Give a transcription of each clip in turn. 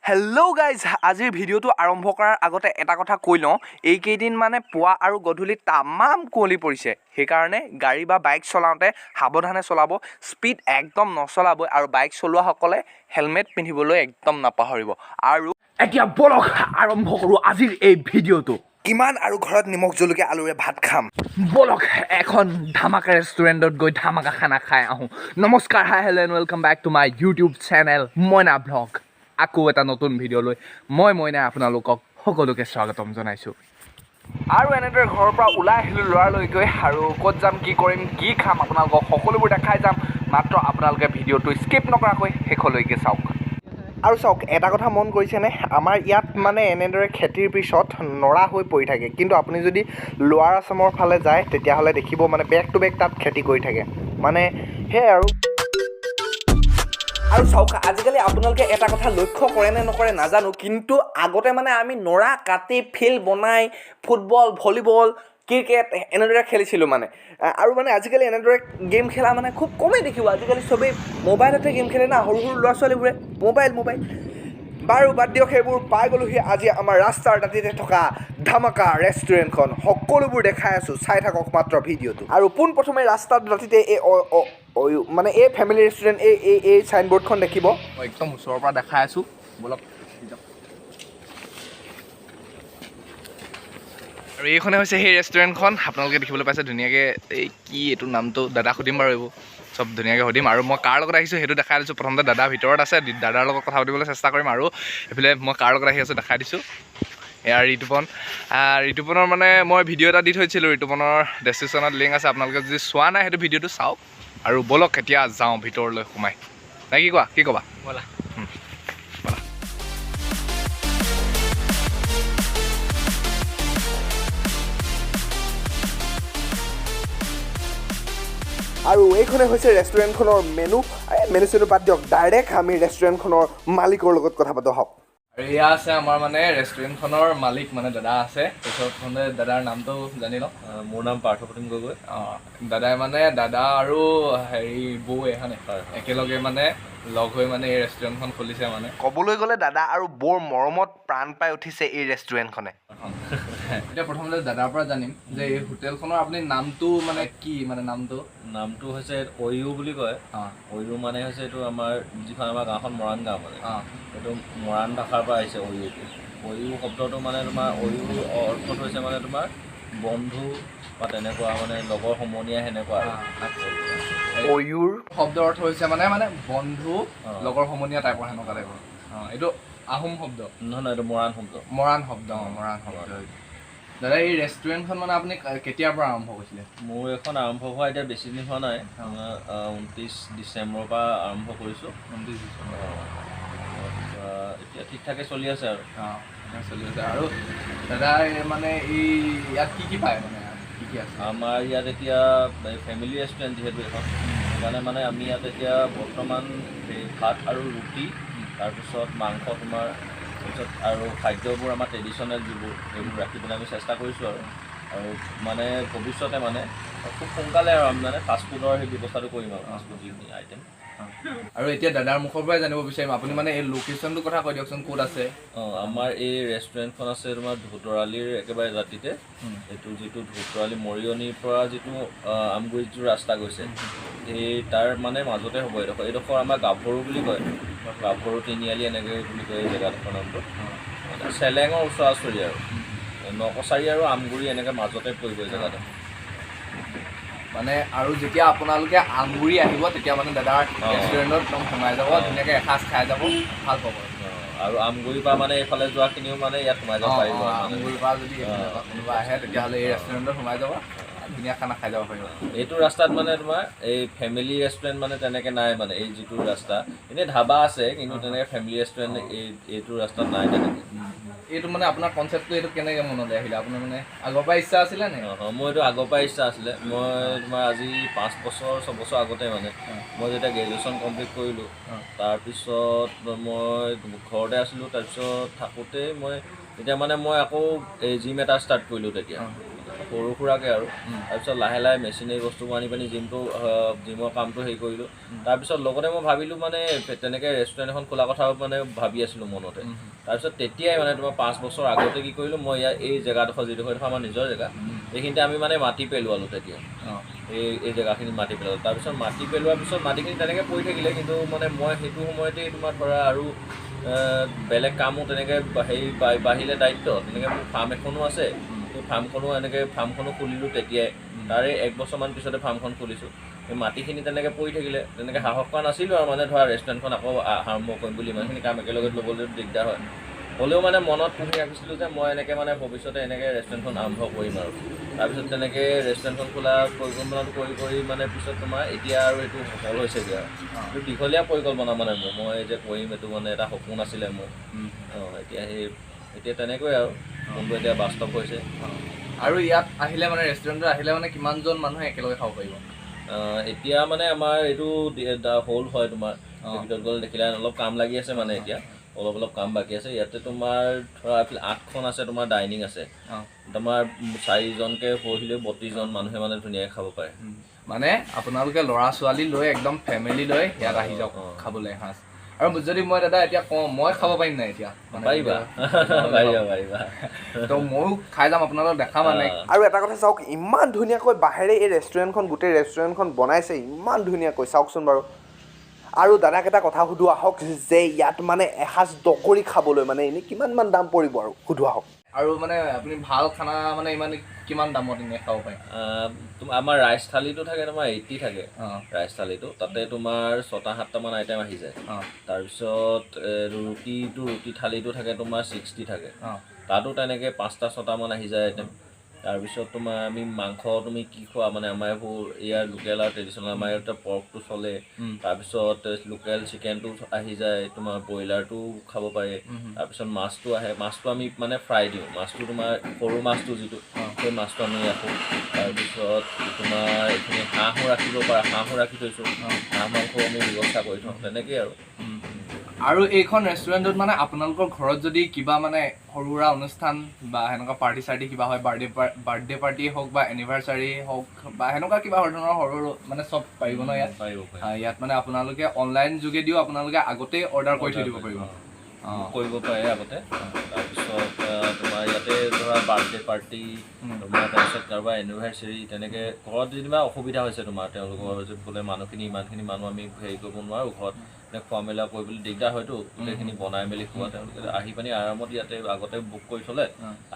Hello' guys, আজিৰ ভিডিঅ'টো আৰম্ভ কৰাৰ আগতে এটা কথা কৈ লওঁ। এইকেইদিন মানে পুৱা আৰু গধূলি তামাম কুঁৱলী পৰিছে, সেইকাৰণে গাড়ী বা বাইক চলাওঁতে সাৱধানে চলাব, স্পীড একদম নচলাবই আৰু বাইক চলোৱাসকলে হেলমেট পিন্ধিবলৈ একদম নাপাহৰিব। আৰু এতিয়া বলক আৰম্ভ কৰোঁ আজিৰ এই ভিডিঅ'টো। কিমান আৰু ঘৰত নিমখ জলকীয়া আলুৰে ভাত খাম, বলক এখন ধামাকা ৰেষ্টুৰেণ্টত গৈ ধামাকা খানা খাই আহোঁ। নমস্কাৰ, hi hello' and welcome back to my YouTube channel Moina vlog. আকৌ এটা নতুন ভিডিঅ' লৈ মই মইনা আপোনালোকক সকলোকে স্বাগতম জনাইছোঁ। আৰু এনেদৰে ঘৰৰ পৰা ওলাই আহিলোঁ ল'ৰালৈকৈ, আৰু ক'ত যাম, কি কৰিম, কি খাম আপোনালোকক সকলোবোৰ দেখাই যাম। মাত্ৰ আপোনালোকে ভিডিঅ'টো স্কিপ নকৰাকৈ শেষলৈকে চাওক। আৰু চাওক, এটা কথা মন কৰিছেনে, আমাৰ ইয়াত মানে এনেদৰে খেতিৰ পিছত নৰা হৈ পৰি থাকে, কিন্তু আপুনি যদি লোৱাৰ আছামৰ ফালে যায় তেতিয়াহ'লে দেখিব মানে বেক টু বেক তাত খেতি কৰি থাকে, মানে সেয়াই আৰু চাওক, আজিকালি আপোনালোকে এটা কথা লক্ষ্য কৰে নে নকৰে নাজানো, কিন্তু আগতে মানে আমি নৰা কাটি ফিল্ড বনাই ফুটবল, ভলীবল, ক্ৰিকেট এনেদৰে খেলিছিলোঁ মানে। আৰু মানে আজিকালি এনেদৰে গেম খেলা মানে খুব কমেই দেখিব। আজিকালি চবেই মোবাইলতে গেম খেলে না, সৰু সৰু ল'ৰা ছোৱালীবোৰে মোবাইল। বাৰু বাদ দিয়ক সেইবোৰ, পাই গ'লোহি আজি আমাৰ ৰাস্তাৰ দাঁতিতে থকা ধামাকা ৰেষ্টুৰেণ্টখন। সকলোবোৰ দেখাই আছোঁ, চাই থাকক মাত্ৰ ভিডিঅ'টো। আৰু পোনপ্ৰথমে ৰাস্তাৰ দাঁতিতে মানে এই ফেমিলি ৰেষ্টুৰেণ্ট এই চাইনবোৰ্ডখন দেখিব, মই একদম ওচৰৰ পৰা দেখাই আছোঁ, বলক। আৰু এইখনে হৈছে সেই ৰেষ্টুৰেণ্টখন, আপোনালোকে দেখিবলৈ পাইছে ধুনীয়াকৈ। এই কি এইটো নামটো দাদাক সুধিম বাৰু, এইবোৰ চব ধুনীয়াকৈ সুধিম। আৰু মই কাৰ লগত আহিছোঁ সেইটো দেখাই দিছোঁ। প্ৰথমতে দাদা ভিতৰত আছে, দাদাৰ লগত কথা পাতিবলৈ চেষ্টা কৰিম। আৰু এইফালে মই কাৰ লগত আহি আছোঁ দেখাই দিছোঁ। এয়া ঋতুপনৰ মানে মই ভিডিঅ' এটা দি থৈছিলোঁ, ঋতুপনৰ ডেছক্ৰিপশ্যনত লিংক আছে, আপোনালোকে যদি চোৱা নাই সেইটো ভিডিঅ'টো চাওক। আৰু বলক এতিয়া যাওঁ ভিতৰলৈ সোমাই, নাই কি ক'বা ব'লা। আৰু এইখনে হৈছে ৰেষ্টুৰেণ্টখনৰ মেনু চেনু বাদ দিয়ক, ডাইৰেক্ট আমি ৰেষ্টুৰেণ্টখনৰ মালিকৰ লগত কথা পাতোঁ আহক। আৰু এয়া আছে আমাৰ মানে ৰেষ্টুৰেণ্টখনৰ মালিক, মানে দাদা আছে। তাৰপিছত দাদাৰ নামটো জানি লওঁ। মোৰ নাম পাৰ্থপ্ৰতিম গগৈ। দাদাই মানে দাদা আৰু বৌ এখনে একেলগে মানে লগ হৈ মানে এই ৰেষ্টুৰেণ্টখন খুলিছে। মানে ক'বলৈ গ'লে দাদা আৰু বৌৰ মৰমত প্ৰাণ পাই উঠিছে এই ৰেষ্টুৰেণ্টখনে। এতিয়া প্ৰথমতে দাদাৰ পৰা জানিম যে এই হোটেলখনৰ আপুনি নামটো মানে কি, মানে নামটো হৈছে অয়ু বুলি কয়। অয়ু মানে হৈছে এইটো আমাৰ যিখন আমাৰ গাঁওখন মৰাণ গাঁও, মানে এইটো মৰাণ ভাষাৰ পৰা আহিছে অয়ুটো। অয়ু শব্দটো মানে তোমাৰ অয়ুৰ অৰ্থটো হৈছে মানে তোমাৰ বন্ধু বা তেনেকুৱা, মানে লগৰ সমনীয়া সেনেকুৱা। অয়ুৰ শব্দৰ অৰ্থ হৈছে মানে বন্ধু, লগৰ সমনীয়া টাইপৰ সেনেকুৱা টাইপৰ। এইটো আহোম শব্দ নহয়, এইটো মৰাণ শব্দ। মৰাণ শব্দ। দাদা এই ৰেষ্টুৰেণ্টখন মানে আপুনি কেতিয়াৰ পৰা আৰম্ভ কৰিছিলে? মোৰ এখন আৰম্ভ হোৱা এতিয়া বেছি দিন হোৱা নাই, 29 ডিচেম্বৰৰ পৰা আৰম্ভ কৰিছোঁ। 29 ডিচেম্বৰ। এতিয়া ঠিক ঠাকে চলি আছে আৰু। আৰু দাদা মানে এই ইয়াত কি পায়, মানে কি আছে? আমাৰ ইয়াত এতিয়া ফেমিলি ৰেষ্টুৰেণ্ট যিহেতু এখন, সেইকাৰণে মানে আমি ইয়াত এতিয়া বৰ্তমান ভাত আৰু ৰুটি, তাৰপিছত মাংস তোমাৰ, তাৰপিছত আৰু খাদ্যবোৰ আমাৰ ট্ৰেডিশ্যনেল যিবোৰ সেইবোৰ ৰাখিবলৈ আমি চেষ্টা কৰিছোঁ। আৰু মানে ভৱিষ্যতে মানে খুব সোনকালে আৰু আমি মানে ফাষ্টফুডৰ সেই ব্যৱস্থাটো কৰিম আৰু ফাষ্টফুড যিখিনি আইটেম। আৰু এতিয়া দাদাৰ মুখৰ পৰাই জানিব বিচাৰিম, আপুনি মানে এই লোকেশ্যনটোৰ কথা কৈ দিয়কচোন, ক'ত আছে? আমাৰ এই ৰেষ্টুৰেণ্টখন আছে তোমাৰ ধোদৰ আলিৰ একেবাৰে দাঁতিতে। এইটো যিটো ধোদৰ আলি মৰিয়নিৰ পৰা যিটো আমগুৰিত যিটো ৰাস্তা গৈছে, সেই তাৰ মানে মাজতে হ'ব এইডোখৰ আমাৰ গাভৰু বুলি কয়। গাভৰু তিনিআলি এনেকৈ বুলি কয় এই জেগাডোখৰ নামটো। চেলেঙৰ ওচৰা ওচৰি আৰু নকছাৰী আৰু আমগুৰি এনেকৈ মাজতে পৰিব এই জেগাটো। মানে আৰু যেতিয়া আপোনালোকে আমগুৰি আহিব তেতিয়া মানে দাদাৰ ৰেষ্টুৰেণ্টত একদম সোমাই যাব, ধুনীয়াকৈ এসাঁজ খাই যাব, ভাল পাব। আৰু আমগুৰিৰ পৰা মানে এইফালে যোৱাখিনিও মানে ইয়াত সোমাই যাব পাৰিব। আমগুৰিৰ পৰা যদি কোনোবা আহে তেতিয়াহ'লে এই ৰেষ্টুৰেণ্টত সোমাই যাব, ধুনীয়া খানা খাই যাব পাৰিব। এইটো ৰাস্তাত মানে তোমাৰ এই ফেমিলি ৰেষ্টুৰেণ্ট মানে তেনেকৈ নাই, মানে এই যিটো ৰাস্তা এনেই ধাবা আছে, কিন্তু তেনেকৈ ফেমিলি ৰেষ্টুৰেণ্ট এইটো ৰাস্তাত নাই তেনেকৈ। এইটো মানে আপোনাৰ কনচেপ্টটো এইটো কেনেকৈ মনলৈ আহিলে? আপোনাৰ মানে আগৰ পৰা ইচ্ছা আছিলে নে? মোৰ এইটো আগৰ পৰাই ইচ্ছা আছিলে। মই তোমাৰ আজি 5 বছৰ 6 বছৰ আগতে মানে মই যেতিয়া গ্ৰেজুৱেশ্যন কমপ্লিট কৰিলোঁ, তাৰপিছত মই ঘৰতে আছিলোঁ। তাৰপিছত থাকোঁতেই মই এতিয়া মানে মই আকৌ এই জিম এটা ষ্টাৰ্ট কৰিলোঁ তেতিয়া। সৰু সুৰাকৈ আৰু তাৰপিছত লাহে লাহে মেচিনেৰী বস্তুবোৰ আনি পিনি জিমৰ কামটো হেৰি কৰিলোঁ। তাৰপিছত লগতে মই ভাবিলোঁ মানে তেনেকৈ ৰেষ্টুৰেণ্ট এখন খোলা কথাও মানে ভাবি আছিলোঁ মনতে। তাৰপিছত তেতিয়াই মানে তোমাৰ 5 বছৰ আগতে কি কৰিলোঁ, মই ইয়াৰ এই জেগাডোখৰ যিডোখৰ আমাৰ নিজৰ জেগা, এইখিনিতে আমি মানে মাটি পেলোৱালোঁ তেতিয়া। এই জেগাখিনি মাটি পেলালোঁ। তাৰপিছত মাটি পেলোৱাৰ পিছত মাটিখিনি তেনেকৈ পৰি থাকিলে, কিন্তু মানে মই সেইটো সময়তেই তোমাৰ ধৰা আৰু বেলেগ কামো তেনেকৈ হেৰি বাঢ়িলে দায়িত্ব। তেনেকৈ মোৰ ফাৰ্ম এখনো আছে, সেই ফাৰ্মখনো খুলিলোঁ তেতিয়াই। তাৰে 1 বছৰমান পিছতে ফাৰ্মখন খুলিছোঁ। এই মাটিখিনি তেনেকৈ পৰি থাকিলে, তেনেকৈ সাহস কৰা নাছিলোঁ আৰু মানে ধৰা ৰেষ্টুৰেণ্টখন আকৌ আৰম্ভ কৰিম বুলি। ইমানখিনি কাম একেলগে ল'বলৈ দিগদাৰ হয়। হ'লেও মানে মনত পুহি ৰাখিছিলোঁ যে মই এনেকৈ মানে ভৱিষ্যতে এনেকৈ ৰেষ্টুৰেণ্টখন আৰম্ভ কৰিম আৰু। তাৰপিছত তেনেকৈ ৰেষ্টুৰেণ্টখন খোলা পৰিকল্পনাটো কৰি মানে পিছত তোমাৰ এতিয়া আৰু এইটো সফল হৈছেগৈ আৰু। এইটো দীঘলীয়া পৰিকল্পনা মানে মই যে কৰিম এইটো মানে এটা সপোন আছিলে মোৰ। এতিয়া তেনেকৈ আৰু কোনটো এতিয়া বাস্তৱ হৈছে। আৰু ইয়াত আহিলে মানে ৰেষ্টুৰেণ্টত আহিলে মানে কিমানজন মানুহে একেলগে খাব পাৰিব? এতিয়া মানে আমাৰ এইটো হ'ল হয় তোমাৰ ভিতৰত গ'লে দেখিলে অলপ কাম লাগি আছে মানে এতিয়া অলপ কাম বাকী আছে। ইয়াতে তোমাৰ ধৰা 8খন আছে তোমাৰ ডাইনিং আছে। তোমাৰ 4জনকৈ বহিলেও 32জন মানুহে মানে ধুনীয়াকৈ খাব পাৰে। মানে আপোনালোকে ল'ৰা ছোৱালী লৈ একদম ফেমিলি লৈ ইয়াত আহি যাওক খাবলৈ এসাঁজ। আৰু যদি মই দাদা এতিয়া কওঁ মই খাব পাৰিম নাই এতিয়া? পাৰিবা। তো ময়ো খাই যাম, আপোনালোকক দেখা মানে। আৰু এটা কথা চাওক, ইমান ধুনীয়াকৈ বাহিৰে এই ৰেষ্টুৰেণ্টখন গোটেই ৰেষ্টুৰেণ্টখন বনাইছে, ইমান ধুনীয়াকৈ চাওকচোন বাৰু। আৰু দাদাক এটা কথা সুধো আহক, যে ইয়াত মানে এসাঁজ দকৰি খাবলৈ মানে এনেই কিমানমান দাম পৰিব আৰু সুধো আহক। আৰু মানে আপুনি ভাল খানা মানে কিমান দামত এনেই খাব পাৰে? আমাৰ ৰাইচ থালিটো থাকে তোমাৰ 80 থাকে। ৰাইচ থালিটো তাতে তোমাৰ 6-7টামান আইটেম আহি যায়। তাৰপিছত ৰুটি থালিটো থাকে তোমাৰ 60 থাকে। তাতো তেনেকৈ 5-6টামান আহি যায় আইটেম। তাৰপিছত তোমাৰ আমি মাংস তুমি কি খোৱা মানে আমাৰ এইবোৰ ইয়াৰ লোকেল আৰু ট্ৰেডিশ্যনেল, আমাৰ ইয়াতে পৰ্কটো চলে। তাৰপিছত লোকেল চিকেনটো আহি যায়, তোমাৰ ব্ৰইলাৰটো খাব পাৰে। তাৰপিছত মাছটো আহে, মাছটো আমি মানে ফ্ৰাই দিওঁ। মাছটো তোমাৰ সৰু মাছটো যিটো, সেই মাছটো আমি ৰাখোঁ। তাৰপিছত তোমাৰ এইখিনি হাঁহো ৰাখিব পাৰা, হাঁহো ৰাখি থৈছোঁ। হাঁহ মাংসও আমি ব্যৱস্থা কৰি থওঁ তেনেকেই আৰু। আৰু এইখন ৰেষ্টুৰেণ্টত মানে আপোনালোকৰ ঘৰত যদি কিবা মানে সৰু সুৰা অনুষ্ঠান বা সেনেকুৱা পাৰ্টি চাৰ্টি কিবা হয়, বাৰ্থডে পাৰ্টি হওক বা এনিভাৰ্চাৰী হওক বা সেনেকুৱা কিবা ধৰণৰ সৰু মানে চব পাৰিব ন ইয়াত? ইয়াত মানে আপোনালোকে অনলাইন যোগেদিও আপোনালোকে আগতেই অৰ্ডাৰ কৰি থৈ দিব পাৰিব। কৰিব পাৰে আগতে। তাৰপিছত তোমাৰ ইয়াতে ধৰা বাৰ্থডে পাৰ্টি, তোমাৰ তাৰপিছত কাৰোবাৰ এনিভাৰ্চাৰী, তেনেকৈ ঘৰত যেনিবা অসুবিধা হৈছে তোমাৰ, তেওঁলোকৰ বোলে মানুহখিনি ইমানখিনি মানুহ আমি হেৰি কৰিব নোৱাৰোঁ, ঘৰত খোৱা মেলা কৰিবলৈ দিগদাৰ হয়তো, গোটেইখিনি বনাই মেলি খোৱা, তেওঁলোকে আহি পিনি আৰামত ইয়াতে আগতে বুক কৰি থ'লে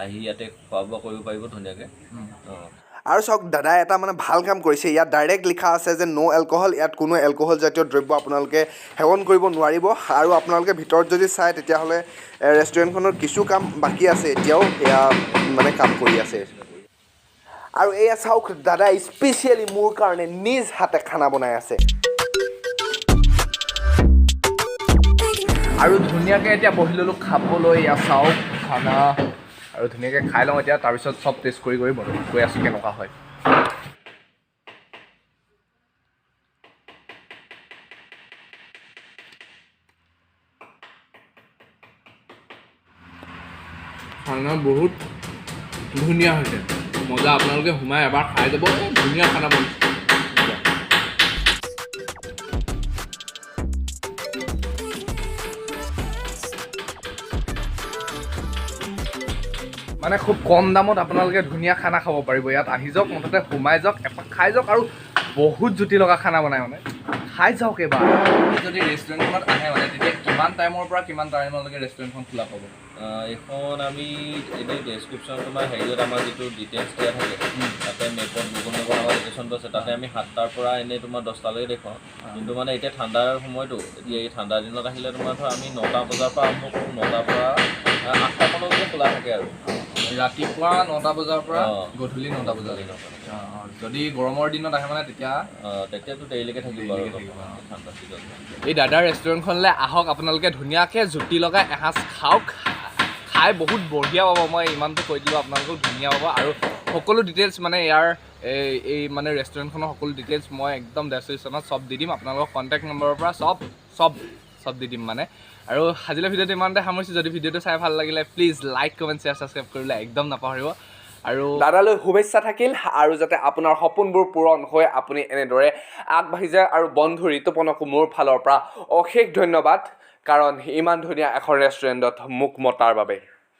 আহি ইয়াতে খোৱা বোৱা কৰিব পাৰিব ধুনীয়াকৈ। আৰু চাওক, দাদাই এটা মানে ভাল কাম কৰিছে। ইয়াত ডাইৰেক্ট লিখা আছে যে ন' এলকহল, ইয়াত কোনো এলকহল জাতীয় দ্ৰব্য আপোনালোকে সেৱন কৰিব নোৱাৰিব। আৰু আপোনালোকে ভিতৰত যদি চায় তেতিয়াহ'লে ৰেষ্টুৰেণ্টখনৰ কিছু কাম বাকী আছে, এতিয়াও সেয়া মানে কাম কৰি আছে। আৰু এয়া চাওক, দাদাই স্পেচিয়েলি মোৰ কাৰণে নিজ হাতে খানা বনাই আছে। আৰু ধুনীয়াকৈ এতিয়া বহি ল'লোঁ খাবলৈ। ইয়াত চাওক খানা, আৰু ধুনীয়াকৈ খাই লওঁ এতিয়া, তাৰপিছত চব টেষ্ট কৰি গৈ আছোঁ কেনেকুৱা হয়। খানা বহুত ধুনীয়া হৈছে, মজা। আপোনালোকে সোমাই এবাৰ খাই যাব, ধুনীয়া খানা বনাইছে। মানে খুব কম দামত আপোনালোকে ধুনীয়া খানা খাব পাৰিব। ইয়াত আহি যাওক, মুঠতে সোমাই যাওক, এপাক খাই যাওক। আৰু বহুত জুতি লগা খানা বনাই, মানে খাই যাওক এবাৰ। যদি ৰেষ্টুৰেণ্টখনত আহে মানে তেতিয়া কিমান টাইমৰ পৰা কিমান টাইমলৈকে ৰেষ্টুৰেণ্টখন খোলা পাব? এইখন আমি এনেই ডেছক্ৰিপশ্যন তোমাৰ হেৰিয়ত আমাৰ যিটো ডিটেইলছ দিয়া থাকে, তাতে মেপত গুগল মেপত আমাৰ লোকেশ্যনটো আছে, তাতে আমি 7টাৰ পৰা এনেই তোমাৰ 10টালৈকে দেখুৱাওঁ। কিন্তু মানে এতিয়া ঠাণ্ডাৰ সময়টো, এতিয়া এই ঠাণ্ডা দিনত আহিলে তোমাৰ ধৰা আমি 9টা বজাৰ পৰা আৰম্ভ কৰোঁ, 9টাৰ পৰা 8টামানলৈকে খোলা থাকে আৰু। ৰাতিপুৱা 9টা বজাৰ পৰা গধূলি 9টা বজালৈ। যদি গৰমৰ দিনত আহে মানে তেতিয়াতো দেৰিলৈকে থাকিব আৰু ঠাণ্ডা চিজন। এই দাদাৰ ৰেষ্টুৰেণ্টখনলৈ আহক, আপোনালোকে ধুনীয়াকৈ জুতি লগাই এসাঁজ খাওক। খাই বহুত বঢ়িয়া পাব, মই ইমানটো কৈ দিলোঁ, আপোনালোকক ধুনীয়া পাব। আৰু সকলো ডিটেইলছ মানে ইয়াৰ এই মানে ৰেষ্টুৰেণ্টখনৰ সকলো ডিটেইলছ মই একদম ডেছক্ৰিপশ্যনত চব দি দিম। আপোনালোকৰ কণ্টেক্ট নম্বৰৰ পৰা চব দি দিম মানে। আৰু আজিলৈ ভিডিঅ'টো ইমানতে সামৰিছোঁ। যদি ভিডিঅ'টো চাই ভাল লাগিলে please like, comment, share, subscribe কৰিবলৈ একদম নাপাহৰিব। আৰু দাদালৈ শুভেচ্ছা থাকিল আৰু যাতে আপোনাৰ সপোনবোৰ পূৰণ হৈ আপুনি এনেদৰে আগবাঢ়ি যায় আৰু বন্ধু ঋতুপৰ্ণকো মোৰ ফালৰ পৰা অশেষ ধন্যবাদ কাৰণ ইমান ধুনীয়া এখন ৰেষ্টুৰেণ্টত মোক মতাৰ বাবে